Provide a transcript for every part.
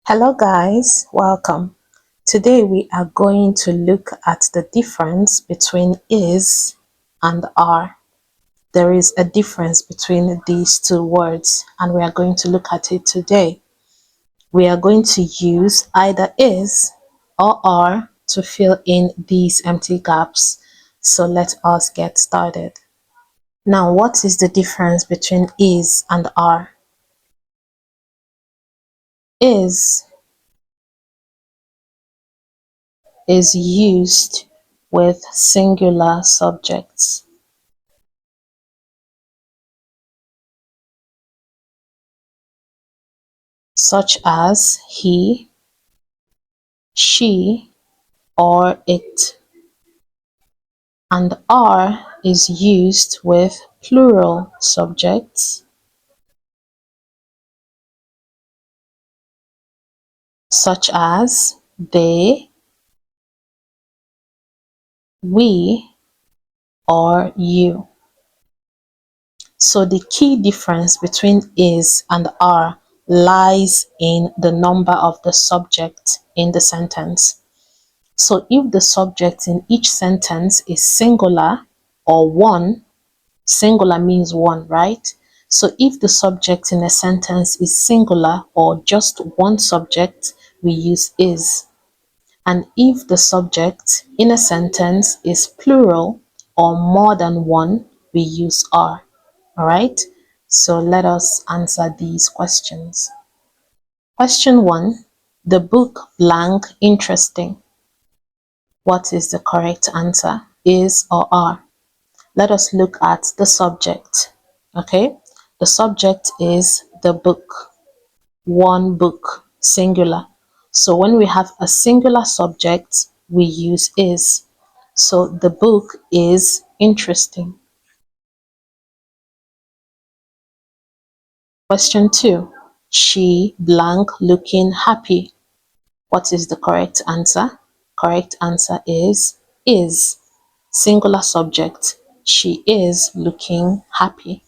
Hello guys, welcome. Today we are going to look at the difference between is and are. There is a difference between these two words and we are going to look at it today. We are going to use either is or are to fill in these empty gaps. So let us get started. Now, what is the difference between is and are? Is used with singular subjects, such as he, she, or it, and are is used with plural subjects, such as they, we, or you. So the key difference between is and are lies in the number of the subject in the sentence. So if the subject in each sentence is singular or one, singular means one, right? So if the subject in a sentence is singular or just one subject, we use is. And if the subject in a sentence is plural or more than one, we use are. All right? So let us answer these questions. Question 1. The book blank interesting. What is the correct answer? Is or are? Let us look at the subject. Okay, the subject is the book, one book, singular. So when we have a singular subject, we use is. So the book is interesting. Question 2. She blank looking happy. What is the correct answer? Correct answer is singular subject. She is looking happy.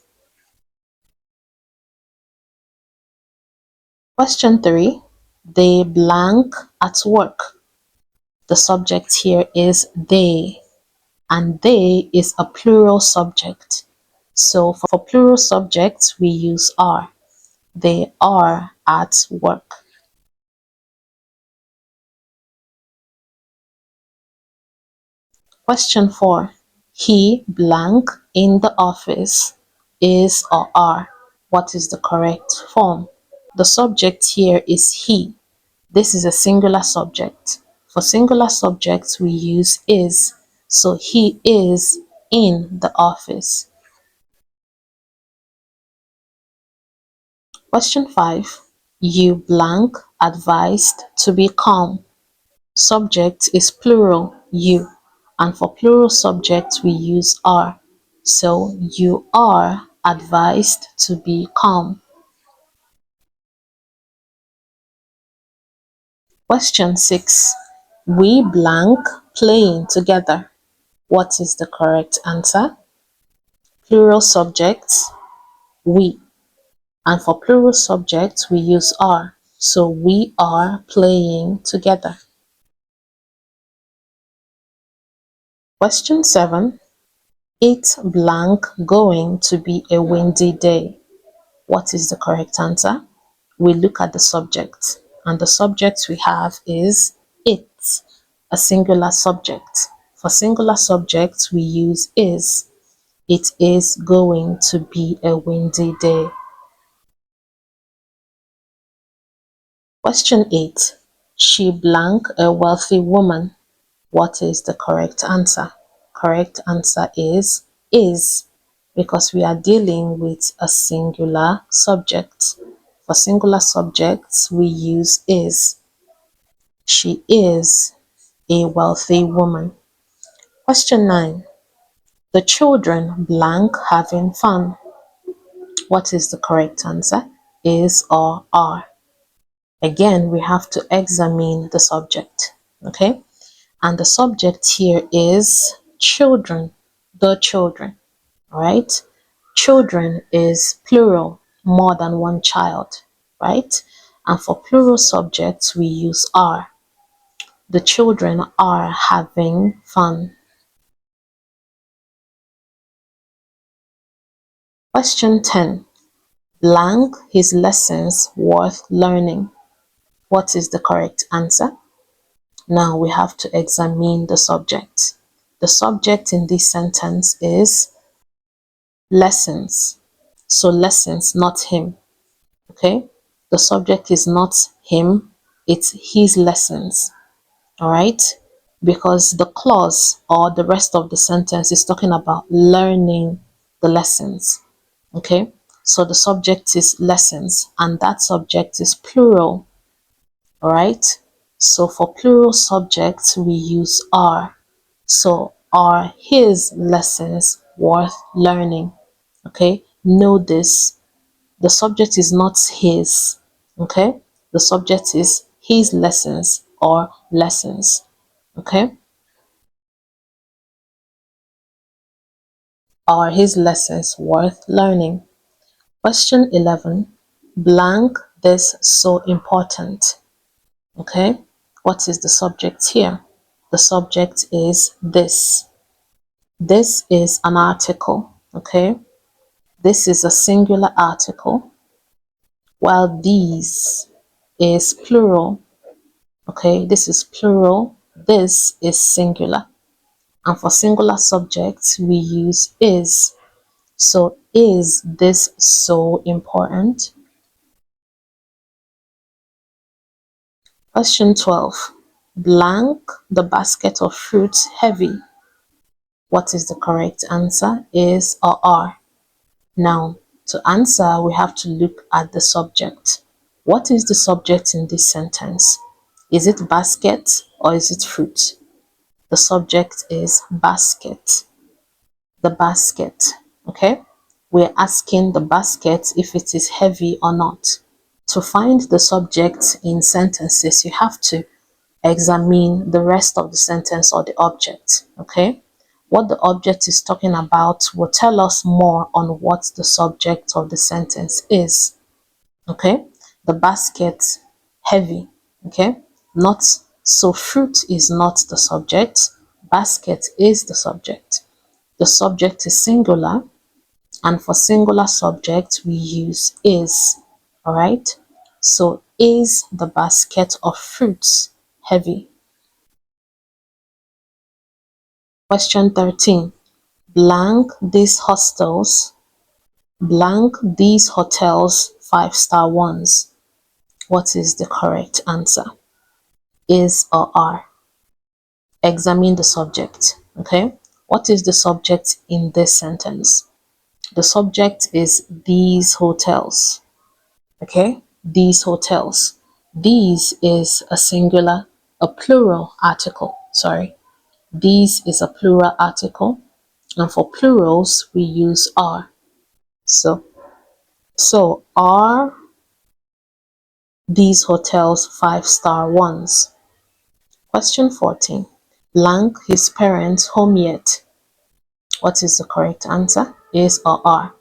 Question 3. They blank at work. The subject here is they, and they is a plural subject. So for plural subjects, we use are. They are at work. Question 4. He blank in the office is or are. What is the correct form? The subject here is he. This is a singular subject. For singular subjects, we use is. So he is in the office. Question 5. You blank advised to be calm. Subject is plural, you. And for plural subjects, we use are. So you are advised to be calm. Question 6. We blank playing together. What is the correct answer? Plural subjects, we. And for plural subjects, we use are. So we are playing together. Question 7. It's blank going to be a windy day. What is the correct answer? We look at the subject, and the subject we have is it, a singular subject. For singular subjects, we use is. It is going to be a windy day. Question 8. She blank a wealthy woman. What is the correct answer? Correct answer is because we are dealing with a singular subject. For singular subjects, we use is. She is a wealthy woman. Question 9. The children blank having fun. What is the correct answer? Is or are? Again, we have to examine the subject. Okay? And the subject here is children, the children, right? Children is plural, more than one child, right? And for plural subjects, we use are. The children are having fun. Question 10. Blank his lessons worth learning. What is the correct answer? Now we have to examine the subject. The subject in this sentence is lessons. So lessons, not him. Okay? The subject is not him, it's his lessons. All right? Because the clause or the rest of the sentence is talking about learning the lessons. Okay? So the subject is lessons and that subject is plural. All right? So for plural subjects, we use are. So are his lessons worth learning? Okay? Know this. The subject is not his. Okay? The subject is his lessons or lessons. Okay? Are his lessons worth learning? Question 11. Blank this so important. Okay? What is the subject here? The subject is this. This is an article. Okay? This is a singular article, while these is plural. Okay? This is plural. This is singular. And for singular subjects, we use is. So is this so important? Question 12. Blank the basket of fruits heavy. What is the correct answer? Is or are? Now, to answer, we have to look at the subject. What is the subject in this sentence? Is it basket or is it fruit? The subject is basket. The basket. Okay? We're asking the basket if it is heavy or not. To find the subject in sentences, you have to examine the rest of the sentence or the object. Okay? What the object is talking about will tell us more on what the subject of the sentence is. Okay? The basket, heavy. Okay? Not so fruit is not the subject. Basket is the subject. The subject is singular, and for singular subject we use is. All right? So is the basket of fruits heavy? Question 13. Blank these hostels, blank these hotels 5-star ones. What is the correct answer? Is or are? Examine the subject. Okay? What is the subject in this sentence? The subject is these hotels. Okay? These hotels. These is a singular, a plural article. Sorry. These is a plural article. And for plurals, we use are. So are these hotels 5-star ones? Question 14. Blank his parents home yet. What is the correct answer? Is or are?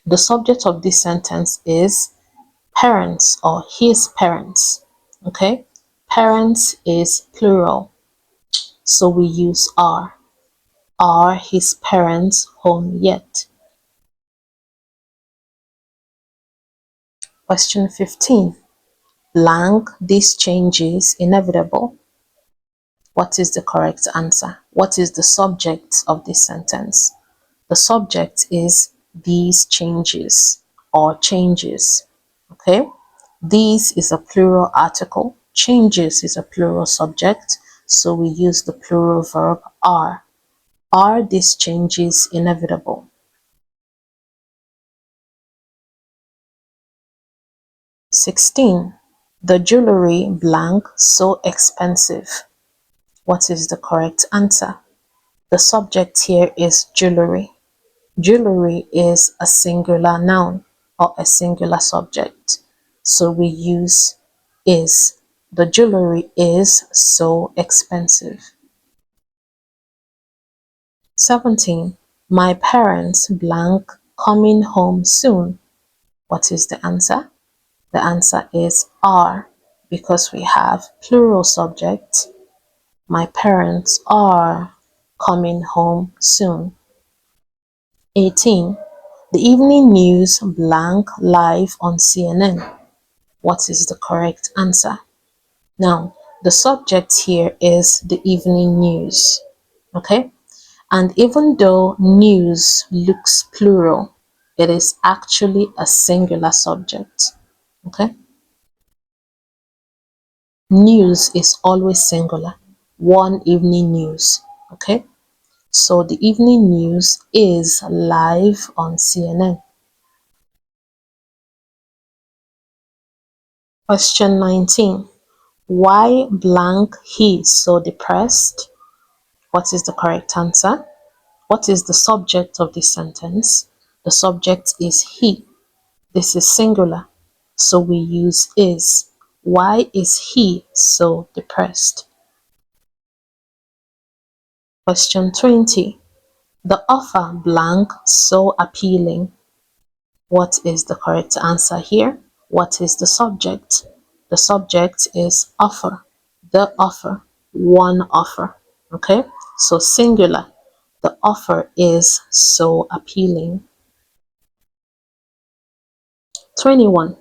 The subject of this sentence is parents or his parents. Okay? Parents is plural. So we use are. Are his parents home yet? Question 15. Blank this change is inevitable. What is the correct answer? What is the subject of this sentence? The subject is these changes or changes. Okay? These is a plural article. Changes is a plural subject. So we use the plural verb are. Are these changes inevitable? (16) The jewelry blank so expensive. What is the correct answer? The subject here is jewelry. Jewelry is a singular noun or a singular subject. So we use is. The jewelry is so expensive. 17. My parents blank coming home soon. What is the answer? The answer is are, because we have plural subject. My parents are coming home soon. 18. The evening news blank live on CNN. What is the correct answer? Now, the subject here is the evening news. Okay? And even though news looks plural, it is actually a singular subject. Okay? News is always singular. One evening news. Okay? So the evening news is live on CNN. Question 19. Why blank he so depressed? What is the correct answer? What is the subject of this sentence? The subject is he. This is singular, so we use is. Why is he so depressed? Question 20. The offer blank so appealing. What is the correct answer here? What is the subject? The subject is offer. The offer. One offer. Okay? So singular. The offer is so appealing. 21.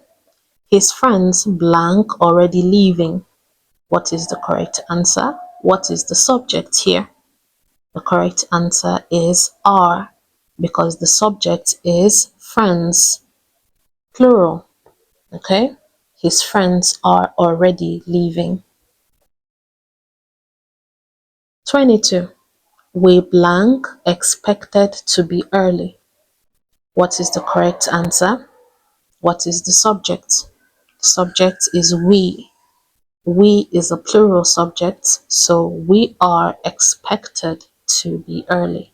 His friends blank already leaving. What is the correct answer? What is the subject here? The correct answer is are, because the subject is friends, plural. Okay? His friends are already leaving. 22. We blank expected to be early. What is the correct answer? What is the subject? The subject is we. We is a plural subject, so we are expected to be early.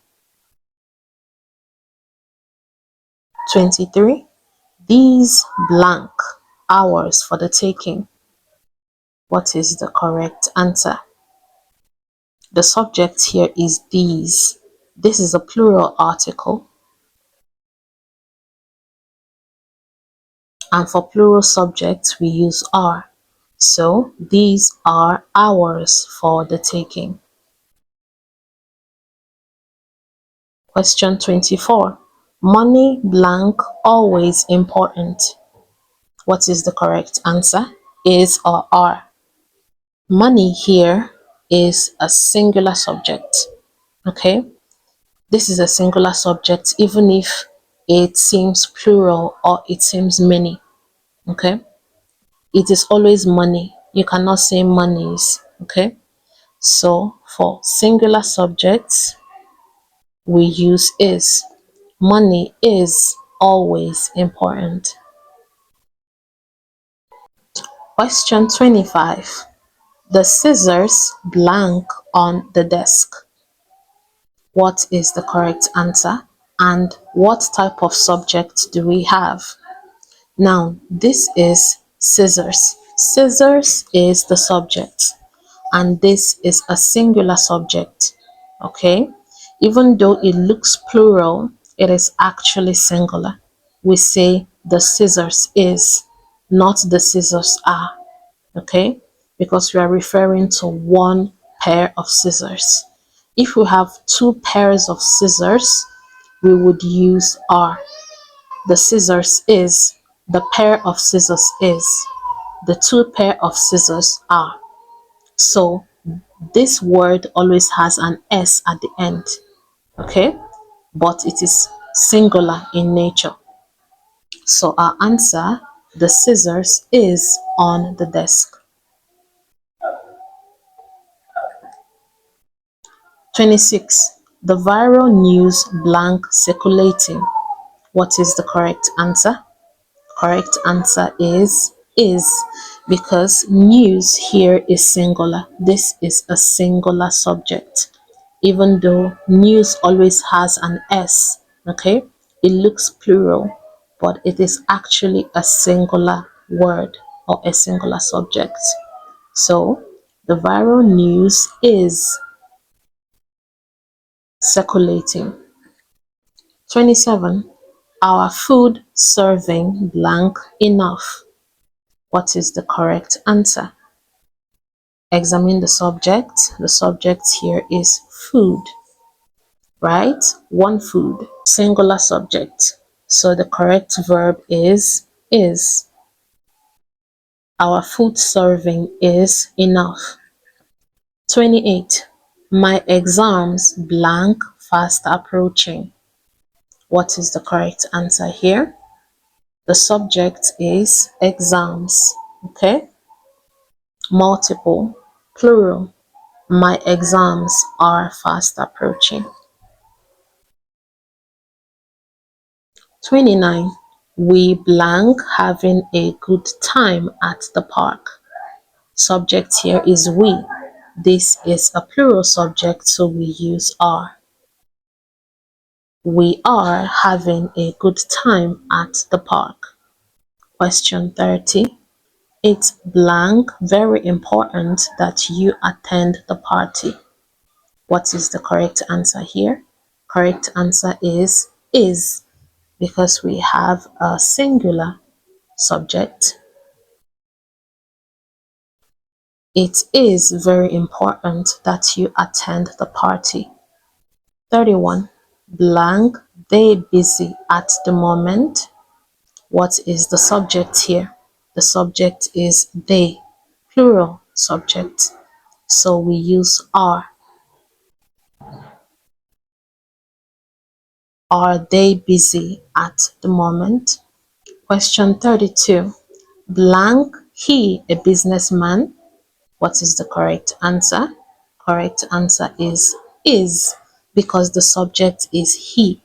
23. These blank hours for the taking. What is the correct answer? The subject here is these. This is a plural article. And for plural subjects, we use are. So these are hours for the taking. Question 24. Money blank always important. What is the correct answer? Is or are? Money here is a singular subject. Okay? This is a singular subject even if it seems plural or it seems many. Okay? It is always money. You cannot say monies. Okay? So for singular subjects, we use is. Money is always important. Question 25. The scissors blank on the desk. What is the correct answer? And what type of subject do we have? Now, this is scissors. Scissors is the subject, and this is a singular subject. Okay? Even though it looks plural, it is actually singular. We say the scissors is, not the scissors are. Okay? Because we are referring to one pair of scissors. If we have two pairs of scissors, we would use are. The scissors is, the pair of scissors is, the two pair of scissors are. So this word always has an S at the end, okay? But it is singular in nature. So our answer, the scissors is on the desk. 26. The viral news blank circulating. What is the correct answer? Correct answer is, because news here is singular. This is a singular subject. Even though news always has an S, okay? It looks plural, but it is actually a singular word or a singular subject. So the viral news is circulating. 27. Our food serving blank enough. What is the correct answer? Examine the subject. The subject here is food, right? One food, singular subject. So the correct verb is. Our food serving is enough. 28. My exams blank fast approaching. What is the correct answer here? The subject is exams, okay? Multiple, plural. My exams are fast approaching. 29. We blank having a good time at the park. Subject here is we. This is a plural subject, so we use are. We are having a good time at the park. Question 30. It's blank very important that you attend the party. What is the correct answer here? Correct answer is because we have a singular subject. It is very important that you attend the party. 31. Blank, they busy at the moment. What is the subject here? The subject is they, plural subject. So we use are. Are they busy at the moment? Question 32. Blank, he a businessman. What is the correct answer? Correct answer is because the subject is he,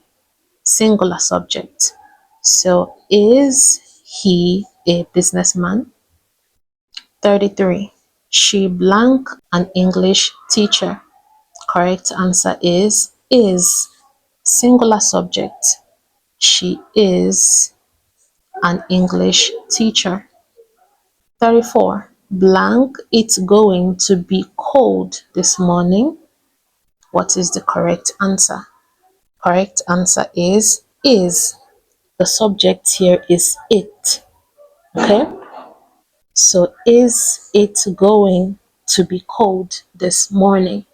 singular subject. So is he a businessman? 33. She blank an English teacher. Correct answer is singular subject. She is an English teacher. 34. Blank, it's going to be cold this morning. What is the correct answer? Correct answer is. The subject here is it. Okay? So is it going to be cold this morning?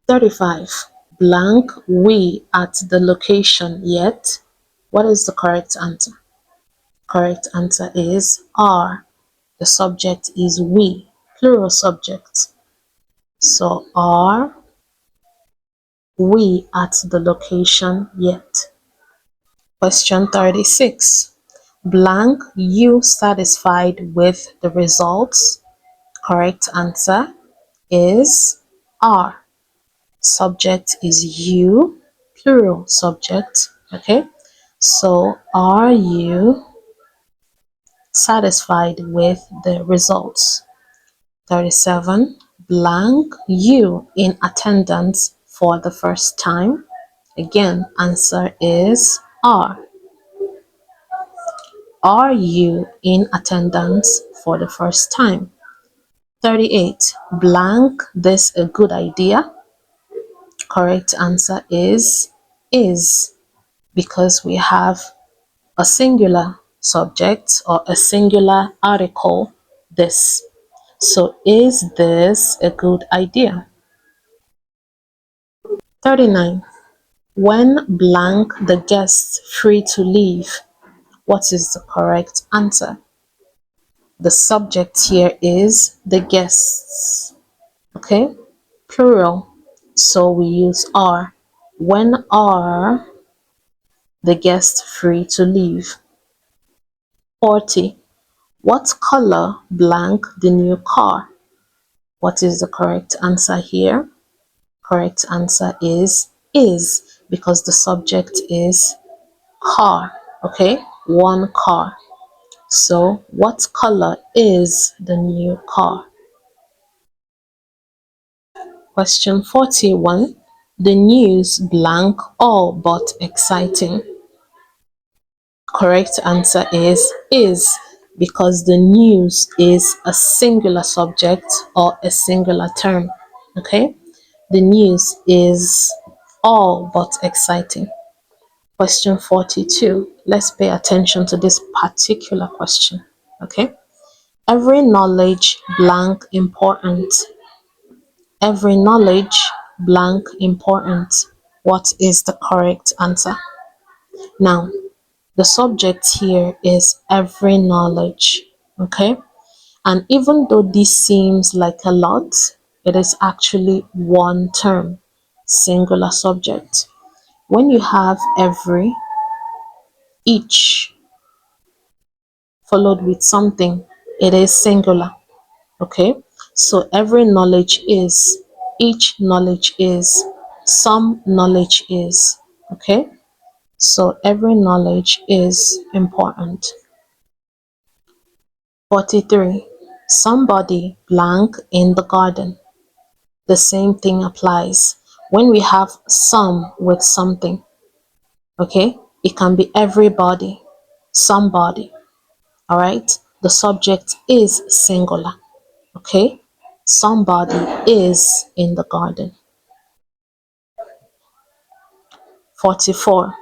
35. Blank, we at the location yet. What is the correct answer? Correct answer is are. The subject is we, plural subject. So are we at the location yet? Question 36. Blank, you satisfied with the results? Correct answer is are. Subject is you, plural subject. Okay, so are you satisfied with the results? 37. Blank, you in attendance for the first time? Again, answer is are. Are you in attendance for the first time? 38. Blank, this a good idea? Correct answer is because we have a singular subject or a singular article, this. So is this a good idea? 39. When blank the guests free to leave? What is the correct answer? The subject here is the guests. Okay? Plural. So we use are. When are the guests free to leave? 40. What color blank the new car? What is the correct answer here? Correct answer is because the subject is car. Okay? One car. So what color is the new car? Question 41. The news blank all but exciting. Correct answer is because the news is a singular subject or a singular term. Okay? The news is all but exciting. Question 42. Let's pay attention to this particular question. Okay? Every knowledge blank important. Every knowledge blank important. What is the correct answer? Now, the subject here is every knowledge. Okay? And even though this seems like a lot, it is actually one term, singular subject. When you have every, each followed with something, it is singular. Okay? So every knowledge is, each knowledge is, some knowledge is. Okay? So every knowledge is important. 43. Somebody blank in the garden. The same thing applies. When we have some with something, okay, it can be everybody, somebody, all right? The subject is singular, okay? Somebody is in the garden. 44.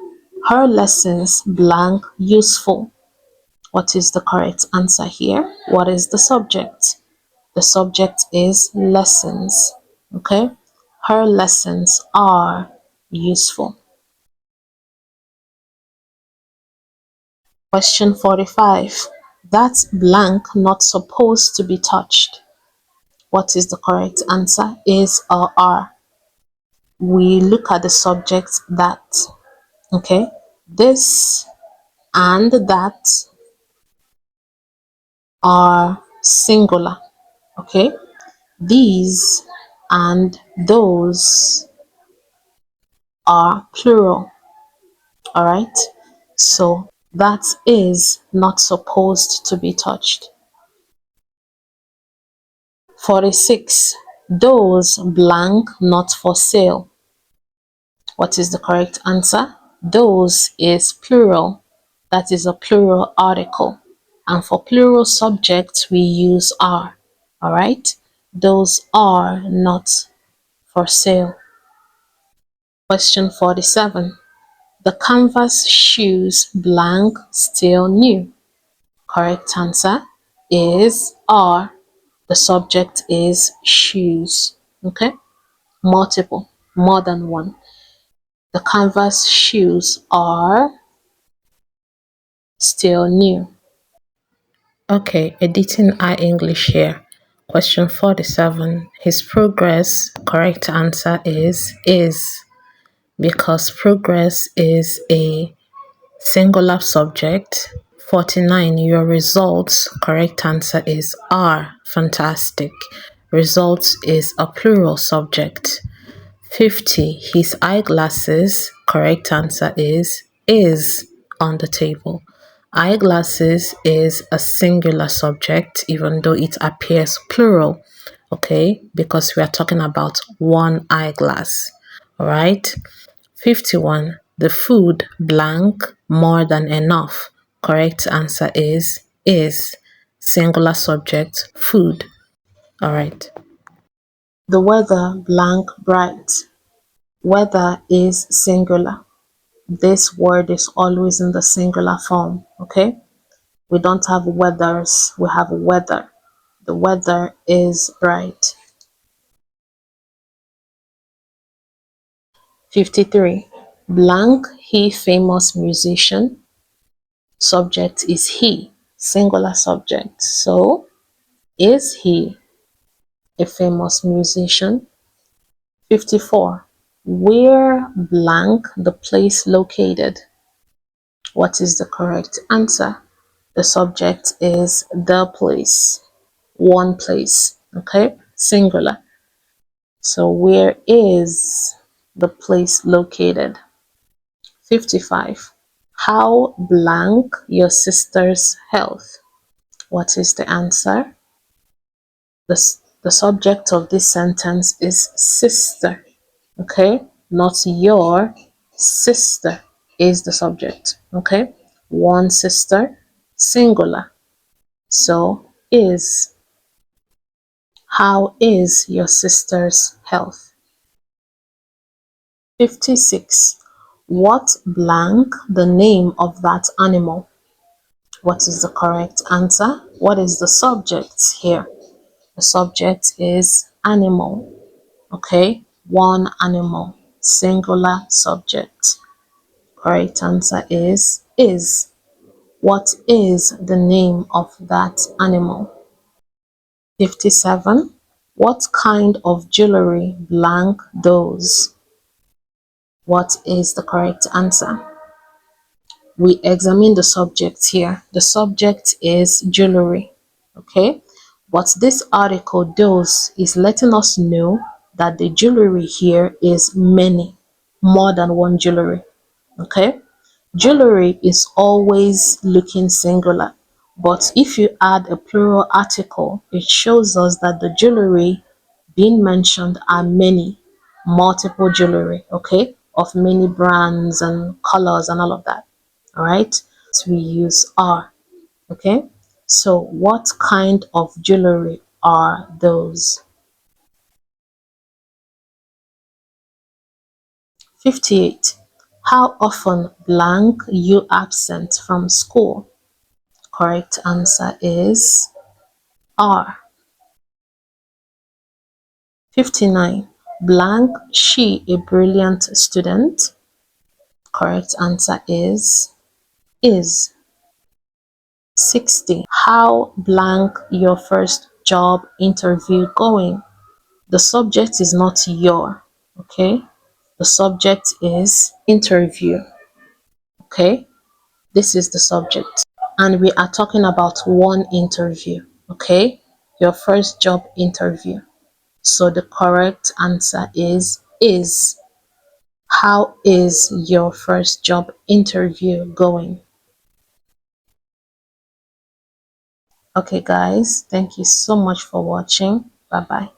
Her lessons blank useful. What is the correct answer here? What is the subject? The subject is lessons, okay? Her lessons are useful. Question 45. That's blank not supposed to be touched. What is the correct answer? Is or are? We look at the subject that, okay? This and that are singular, okay? These and those are plural, all right? So that is not supposed to be touched. 46. Those blank not for sale. What is the correct answer? Those is plural. That is a plural article. And for plural subjects, we use are. All right? Those are not for sale. Question 47. The canvas shoes blank still new. Correct answer is are. The subject is shoes. Okay? Multiple, more than one. The canvas shoes are still new. Okay, editing our English here. Question 47. His progress, correct answer is, because progress is a singular subject. 49. Your results, correct answer is are. Fantastic. Results is a plural subject. 50. His eyeglasses, correct answer is on the table. Eyeglasses is a singular subject, even though it appears plural, okay, because we are talking about one eyeglass. All right. 51. The food blank more than enough. Correct answer is singular subject food. All right. The weather blank bright. Weather is singular. This word is always in the singular form, okay? We don't have weathers, we have weather. The weather is bright. 53. Blank, he famous musician. Subject is he, singular subject. So, is he a famous musician? 54. Where blank the place located? What is the correct answer? The subject is the place, one place, okay? Singular. So where is the place located? 55. How blank your sister's health? What is the answer? The subject of this sentence is sister, okay? Not your sister is the subject, okay? One sister, singular. So is. How is your sister's health? 56. What blank the name of that animal? What is the correct answer? What is the subject here? The subject is animal. Okay, one animal, singular subject. Correct answer is is. What is the name of that animal? 57. What kind of jewelry blank does? What is the correct answer? We examine the subject here. The subject is jewelry. Okay, what this article does is letting us know that the jewelry here is many, more than one jewelry. Okay, jewelry is always looking singular, but if you add a plural article, it shows us that the jewelry being mentioned are many, multiple jewelry, okay, of many brands and colors and all of that. All right, so we use are. Okay, so what kind of jewelry are those? 58. How often blank you absent from school? Correct answer is are. 59. Blank she a brilliant student? Correct answer is. 60. How blank your first job interview going? The subject is not your, okay? The subject is interview, okay? This is the subject. And we are talking about one interview, okay? Your first job interview. So the correct answer is. How is your first job interview going? Okay, guys, thank you so much for watching. Bye bye.